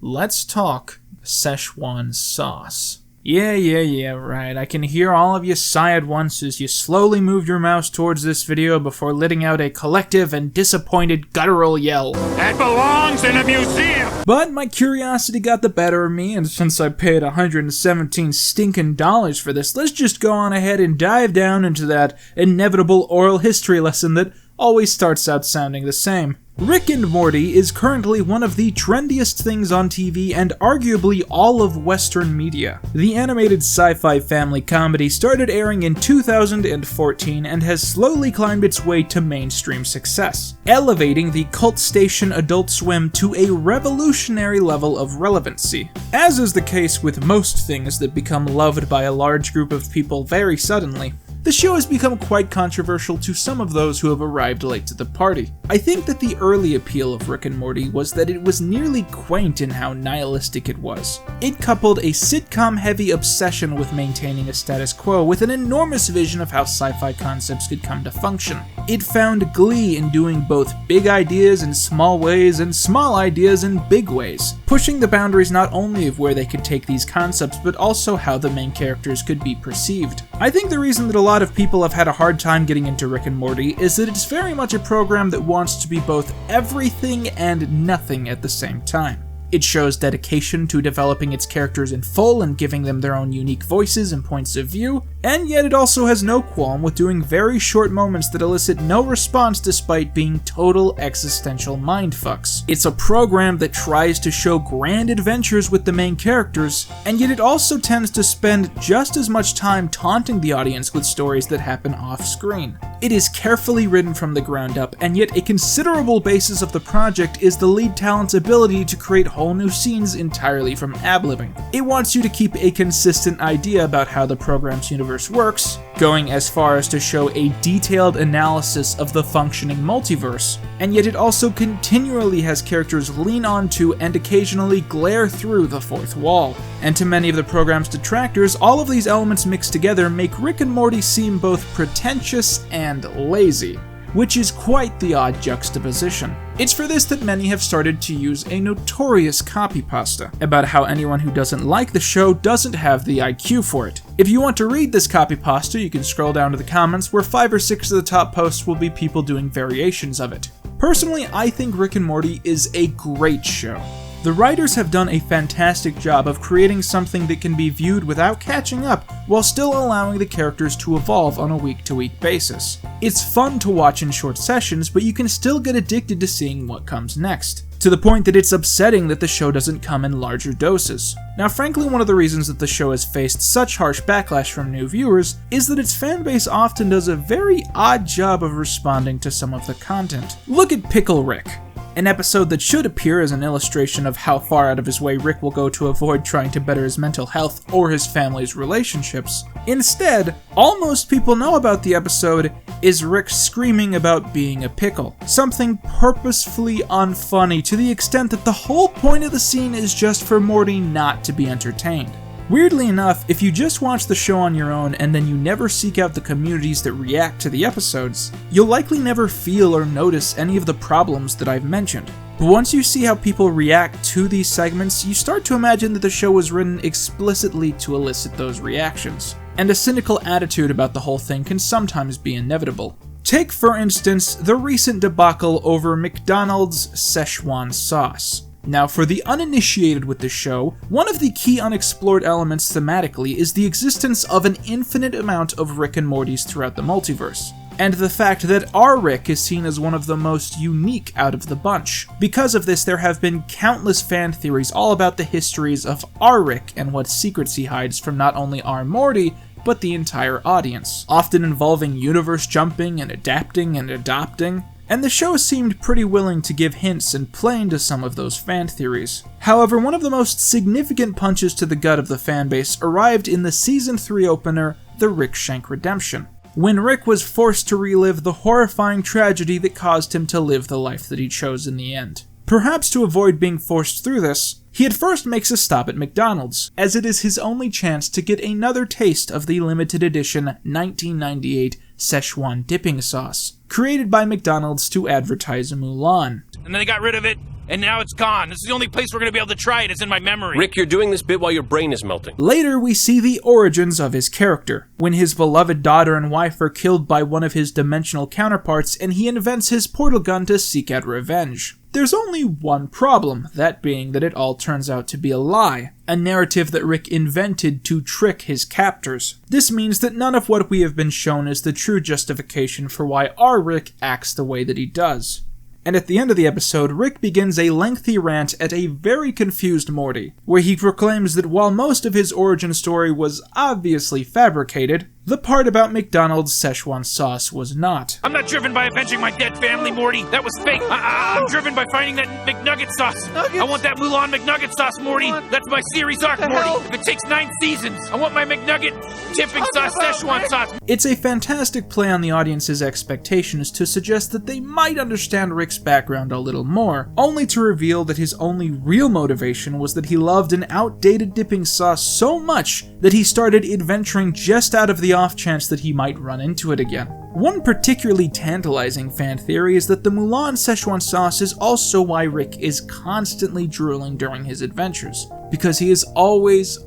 let's talk Szechuan sauce. Yeah, right. I can hear all of you sigh at once as you slowly move your mouse towards this video before letting out a collective and disappointed guttural yell. That belongs in a museum! But my curiosity got the better of me, and since I paid $117 stinking dollars for this, let's just go on ahead and dive down into that inevitable oral history lesson that always starts out sounding the same. Rick and Morty is currently one of the trendiest things on TV and arguably all of Western media. The animated sci-fi family comedy started airing in 2014 and has slowly climbed its way to mainstream success, elevating the cult station Adult Swim to a revolutionary level of relevancy. As is the case with most things that become loved by a large group of people very suddenly, the show has become quite controversial to some of those who have arrived late to the party. I think that the early appeal of Rick and Morty was that it was nearly quaint in how nihilistic it was. It coupled a sitcom-heavy obsession with maintaining a status quo with an enormous vision of how sci-fi concepts could come to function. It found glee in doing both big ideas in small ways and small ideas in big ways, pushing the boundaries not only of where they could take these concepts, but also how the main characters could be perceived. I think the reason that a lot of people have had a hard time getting into Rick and Morty is that it's very much a program that wants to be both everything and nothing at the same time. It shows dedication to developing its characters in full and giving them their own unique voices and points of view, and yet it also has no qualm with doing very short moments that elicit no response despite being total existential mindfucks. It's a program that tries to show grand adventures with the main characters, and yet it also tends to spend just as much time taunting the audience with stories that happen off-screen. It is carefully written from the ground up, and yet a considerable basis of the project is the lead talent's ability to create whole new scenes entirely from ad-libbing. It wants you to keep a consistent idea about how the program's universe works, going as far as to show a detailed analysis of the functioning multiverse, and yet it also continually has characters lean onto and occasionally glare through the fourth wall. And to many of the program's detractors, all of these elements mixed together make Rick and Morty seem both pretentious and lazy, which is quite the odd juxtaposition. It's for this that many have started to use a notorious copypasta about how anyone who doesn't like the show doesn't have the IQ for it. If you want to read this copypasta, you can scroll down to the comments where 5 or 6 of the top posts will be people doing variations of it. Personally, I think Rick and Morty is a great show. The writers have done a fantastic job of creating something that can be viewed without catching up, while still allowing the characters to evolve on a week-to-week basis. It's fun to watch in short sessions, but you can still get addicted to seeing what comes next, to the point that it's upsetting that the show doesn't come in larger doses. Now, frankly, one of the reasons that the show has faced such harsh backlash from new viewers is that its fanbase often does a very odd job of responding to some of the content. Look at Pickle Rick, an episode that should appear as an illustration of how far out of his way Rick will go to avoid trying to better his mental health or his family's relationships. Instead, all most people know about the episode is Rick screaming about being a pickle, something purposefully unfunny to the extent that the whole point of the scene is just for Morty not to be entertained. Weirdly enough, if you just watch the show on your own and then you never seek out the communities that react to the episodes, you'll likely never feel or notice any of the problems that I've mentioned. But once you see how people react to these segments, you start to imagine that the show was written explicitly to elicit those reactions. And a cynical attitude about the whole thing can sometimes be inevitable. Take, for instance, the recent debacle over McDonald's Szechuan sauce. Now, for the uninitiated with the show, one of the key unexplored elements thematically is the existence of an infinite amount of Rick and Mortys throughout the multiverse, and the fact that our Rick is seen as one of the most unique out of the bunch. Because of this, there have been countless fan theories all about the histories of our Rick and what secrets he hides from not only our Morty, but the entire audience, often involving universe jumping and adapting and adopting. And the show seemed pretty willing to give hints and play into some of those fan theories. However, one of the most significant punches to the gut of the fanbase arrived in the Season 3 opener, The Rick Shank Redemption, when Rick was forced to relive the horrifying tragedy that caused him to live the life that he chose in the end. Perhaps to avoid being forced through this, he at first makes a stop at McDonald's, as it is his only chance to get another taste of the limited edition 1998 Szechuan dipping sauce, created by McDonald's to advertise Mulan. And then they got rid of it and now it's gone. This is the only place we're gonna be able to try it is in my memory. Rick, you're doing this bit while your brain is melting. Later, we see the origins of his character, when his beloved daughter and wife are killed by one of his dimensional counterparts and he invents his portal gun to seek out revenge. There's only one problem, that being that it all turns out to be a lie, a narrative that Rick invented to trick his captors. This means that none of what we have been shown is the true justification for why our Rick acts the way that he does. And at the end of the episode, Rick begins a lengthy rant at a very confused Morty, where he proclaims that while most of his origin story was obviously fabricated, the part about McDonald's Szechuan sauce was not. I'm not driven by avenging my dead family, Morty. That was fake. I'm driven by finding that McNugget sauce. I want that Mulan McNugget sauce, Morty. That's my series arc, Morty. If it takes 9 seasons, I want my McNugget dipping sauce, Szechuan sauce. It's a fantastic play on the audience's expectations to suggest that they might understand Rick's background a little more, only to reveal that his only real motivation was that he loved an outdated dipping sauce so much that he started adventuring just out of the off chance that he might run into it again. One particularly tantalizing fan theory is that the Mulan Szechuan sauce is also why Rick is constantly drooling during his adventures, because he is always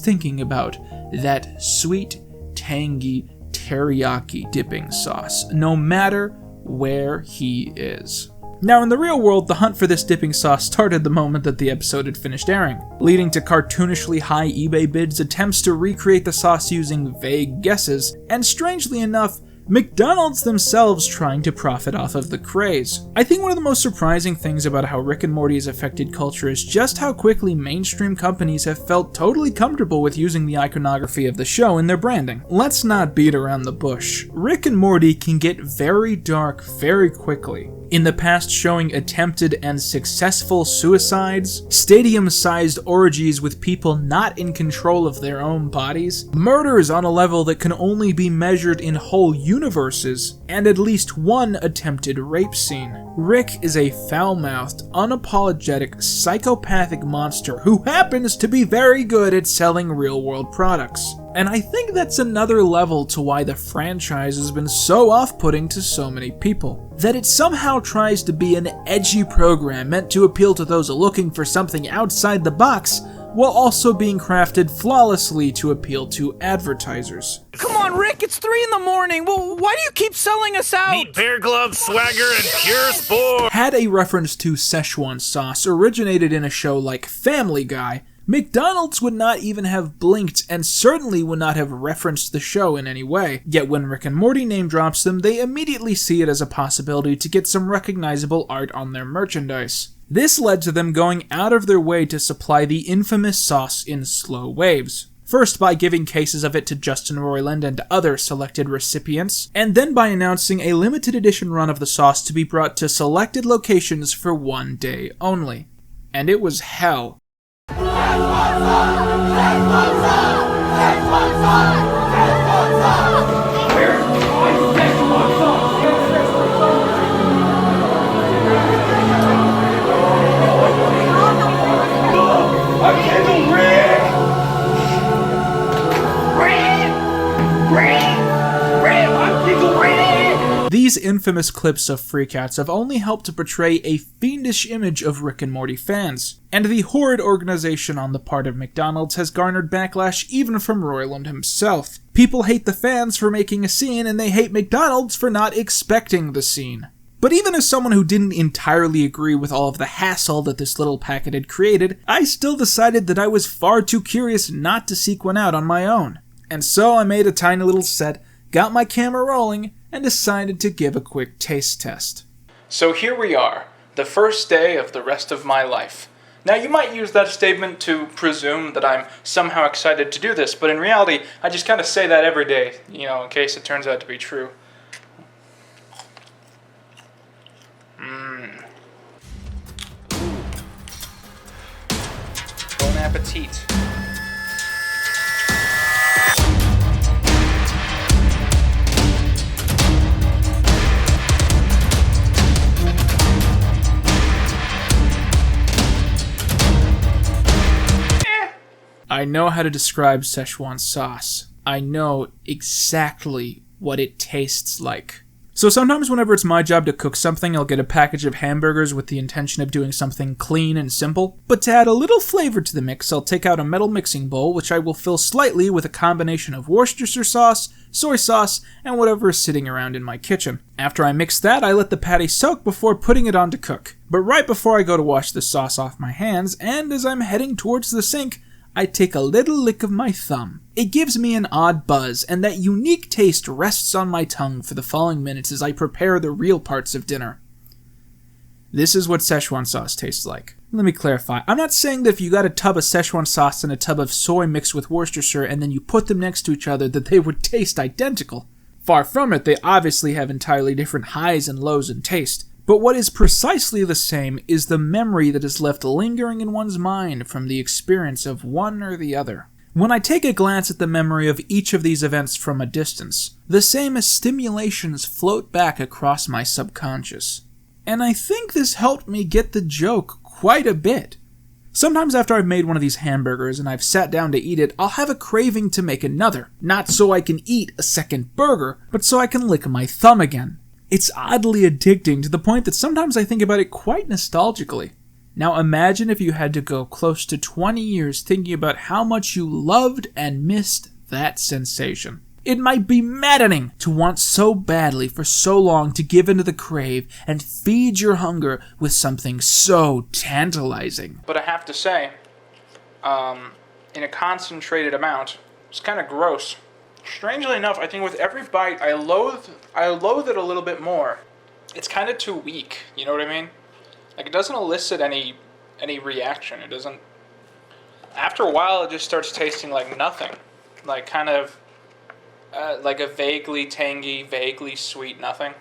thinking about that sweet, tangy teriyaki dipping sauce, no matter where he is. Now, in the real world, the hunt for this dipping sauce started the moment that the episode had finished airing, leading to cartoonishly high eBay bids, attempts to recreate the sauce using vague guesses, and strangely enough, McDonald's themselves trying to profit off of the craze. I think one of the most surprising things about how Rick and Morty has affected culture is just how quickly mainstream companies have felt totally comfortable with using the iconography of the show in their branding. Let's not beat around the bush. Rick and Morty can get very dark very quickly. In the past, showing attempted and successful suicides, stadium-sized orgies with people not in control of their own bodies, murders on a level that can only be measured in whole universes, and at least one attempted rape scene. Rick is a foul-mouthed, unapologetic, psychopathic monster who happens to be very good at selling real-world products. And I think that's another level to why the franchise has been so off-putting to so many people. That it somehow tries to be an edgy program meant to appeal to those looking for something outside the box, while also being crafted flawlessly to appeal to advertisers. Come on, Rick, it's 3 in the morning. Well, why do you keep selling us out? Need bear gloves, swagger, and pure sport. Had a reference to Szechuan sauce originated in a show like Family Guy, McDonald's would not even have blinked and certainly would not have referenced the show in any way, yet when Rick and Morty name drops them, they immediately see it as a possibility to get some recognizable art on their merchandise. This led to them going out of their way to supply the infamous sauce in slow waves. First by giving cases of it to Justin Roiland and other selected recipients, and then by announcing a limited edition run of the sauce to be brought to selected locations for one day only. And it was hell. These infamous clips of freakouts have only helped to portray a fiendish image of Rick and Morty fans, and the horrid organization on the part of McDonald's has garnered backlash even from Roiland himself. People hate the fans for making a scene, and they hate McDonald's for not expecting the scene. But even as someone who didn't entirely agree with all of the hassle that this little packet had created, I still decided that I was far too curious not to seek one out on my own. And so I made a tiny little set, got my camera rolling, and decided to give a quick taste test. So here we are, the first day of the rest of my life. Now you might use that statement to presume that I'm somehow excited to do this, but in reality, I just kind of say that every day, in case it turns out to be true. Bon appetit. I know how to describe Szechuan sauce. I know exactly what it tastes like. So sometimes whenever it's my job to cook something, I'll get a package of hamburgers with the intention of doing something clean and simple. But to add a little flavor to the mix, I'll take out a metal mixing bowl, which I will fill slightly with a combination of Worcestershire sauce, soy sauce, and whatever is sitting around in my kitchen. After I mix that, I let the patty soak before putting it on to cook. But right before I go to wash the sauce off my hands, and as I'm heading towards the sink, I take a little lick of my thumb. It gives me an odd buzz, and that unique taste rests on my tongue for the following minutes as I prepare the real parts of dinner. This is what Szechuan sauce tastes like. Let me clarify. I'm not saying that if you got a tub of Szechuan sauce and a tub of soy mixed with Worcestershire and then you put them next to each other that they would taste identical. Far from it, they obviously have entirely different highs and lows in taste. But what is precisely the same is the memory that is left lingering in one's mind from the experience of one or the other. When I take a glance at the memory of each of these events from a distance, the same stimulations float back across my subconscious. And I think this helped me get the joke quite a bit. Sometimes after I've made one of these hamburgers and I've sat down to eat it, I'll have a craving to make another. Not so I can eat a second burger, but so I can lick my thumb again. It's oddly addicting to the point that sometimes I think about it quite nostalgically. Now imagine if you had to go close to 20 years thinking about how much you loved and missed that sensation. It might be maddening to want so badly for so long to give into the crave and feed your hunger with something so tantalizing. But I have to say, in a concentrated amount, it's kind of gross. Strangely enough, I think with every bite, I loathe it a little bit more. It's kind of too weak, you know what I mean? Like, it doesn't elicit any reaction. It doesn't... After a while, it just starts tasting like nothing. Like, kind of, like a vaguely tangy, vaguely sweet nothing.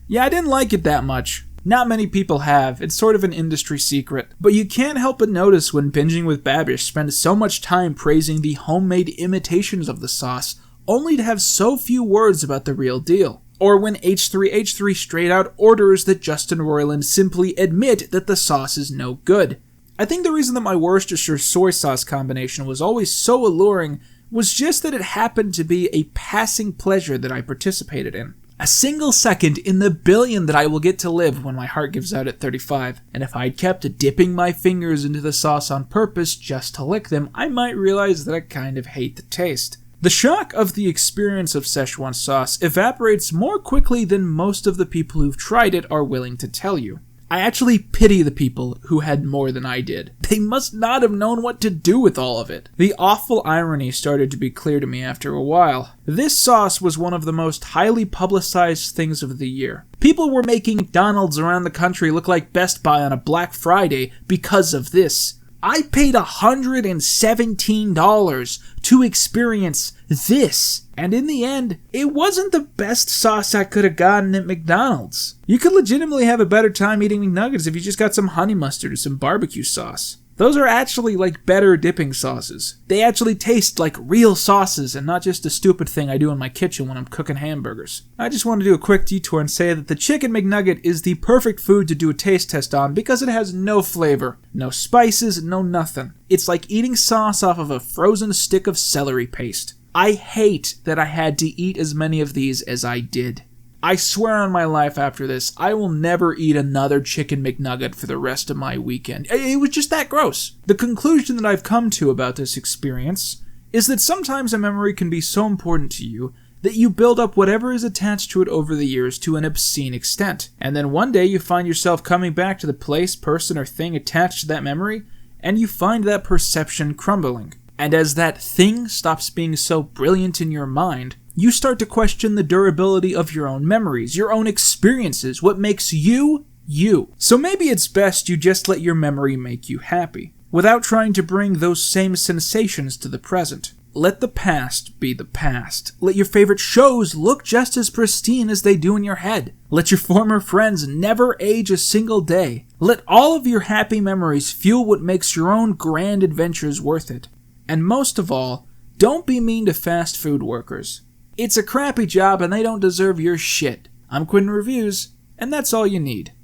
Yeah, I didn't like it that much. Not many people have. It's sort of an industry secret. But you can't help but notice when Binging with Babish spends so much time praising the homemade imitations of the sauce, only to have so few words about the real deal. Or when H3H3 straight out orders that Justin Roiland simply admit that the sauce is no good. I think the reason that my Worcestershire soy sauce combination was always so alluring was just that it happened to be a passing pleasure that I participated in. A single second in the billion that I will get to live when my heart gives out at 35. And if I'd kept dipping my fingers into the sauce on purpose just to lick them, I might realize that I kind of hate the taste. The shock of the experience of Szechuan sauce evaporates more quickly than most of the people who've tried it are willing to tell you. I actually pity the people who had more than I did. They must not have known what to do with all of it. The awful irony started to be clear to me after a while. This sauce was one of the most highly publicized things of the year. People were making McDonald's around the country look like Best Buy on a Black Friday because of this. I paid $117 to experience this, and in the end, it wasn't the best sauce I could have gotten at McDonald's. You could legitimately have a better time eating McNuggets if you just got some honey mustard or some barbecue sauce. Those are actually like better dipping sauces. They actually taste like real sauces and not just a stupid thing I do in my kitchen when I'm cooking hamburgers. I just want to do a quick detour and say that the Chicken McNugget is the perfect food to do a taste test on because it has no flavor, no spices, no nothing. It's like eating sauce off of a frozen stick of celery paste. I hate that I had to eat as many of these as I did. I swear on my life after this, I will never eat another Chicken McNugget for the rest of my weekend. It was just that gross. The conclusion that I've come to about this experience is that sometimes a memory can be so important to you that you build up whatever is attached to it over the years to an obscene extent. And then one day you find yourself coming back to the place, person, or thing attached to that memory, and you find that perception crumbling. And as that thing stops being so brilliant in your mind, you start to question the durability of your own memories, your own experiences, what makes you, you. So maybe it's best you just let your memory make you happy, without trying to bring those same sensations to the present. Let the past be the past. Let your favorite shows look just as pristine as they do in your head. Let your former friends never age a single day. Let all of your happy memories fuel what makes your own grand adventures worth it. And most of all, don't be mean to fast food workers. It's a crappy job and they don't deserve your shit. I'm Quinton Reviews, and that's all you need.